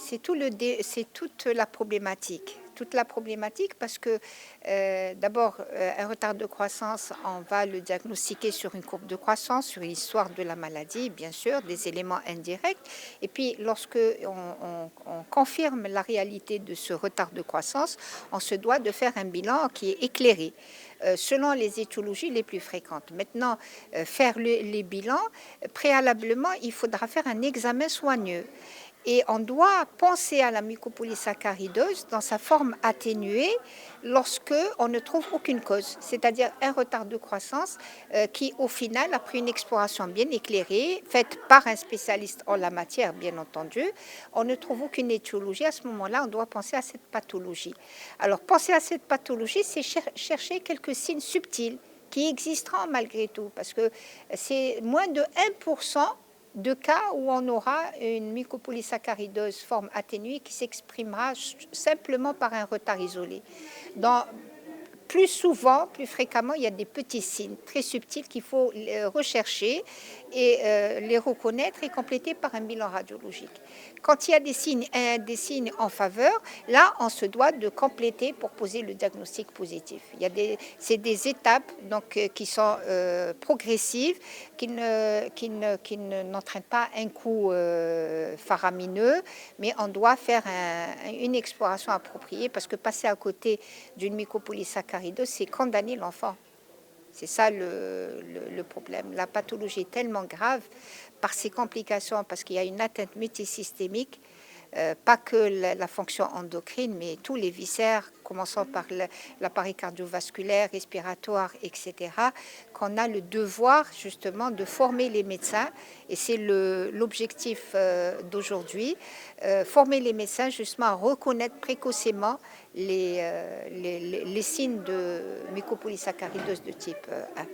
c'est toute la problématique. Toute la problématique parce que d'abord, un retard de croissance, on va le diagnostiquer sur une courbe de croissance, sur l'histoire de la maladie, bien sûr, des éléments indirects. Et puis, lorsque on confirme la réalité de ce retard de croissance, on se doit de faire un bilan qui est éclairé. Selon les étiologies les plus fréquentes. Maintenant, faire les bilans, préalablement, il faudra faire un examen soigneux. Et on doit penser à la mucopolysaccharidose dans sa forme atténuée lorsque on ne trouve aucune cause, c'est-à-dire un retard de croissance qui, au final, après une exploration bien éclairée, faite par un spécialiste en la matière, bien entendu, on ne trouve aucune étiologie. À ce moment-là, on doit penser à cette pathologie. Alors, penser à cette pathologie, c'est chercher quelques signes subtils qui existeront malgré tout, parce que c'est moins de 1% de cas où on aura une mucopolysaccharidose forme atténuée qui s'exprimera simplement par un retard isolé. Plus souvent, plus fréquemment, il y a des petits signes très subtils qu'il faut rechercher et les reconnaître et compléter par un bilan radiologique. Quand il y a des signes en faveur, là, on se doit de compléter pour poser le diagnostic positif. C'est des étapes donc, qui sont progressives, qui n'entraînent pas un coût faramineux, mais on doit faire une exploration appropriée parce que passer à côté d'une mucopolysaccharidose, c'est condamner l'enfant. C'est ça le problème. La pathologie est tellement grave par ses complications, parce qu'il y a une atteinte multisystémique, pas que la fonction endocrine, mais tous les viscères, commençant par l'appareil cardiovasculaire, respiratoire, etc., qu'on a le devoir justement de former les médecins, et c'est l'objectif d'aujourd'hui, former les médecins justement à reconnaître précocement les signes de mucopolysaccharidose de type 1.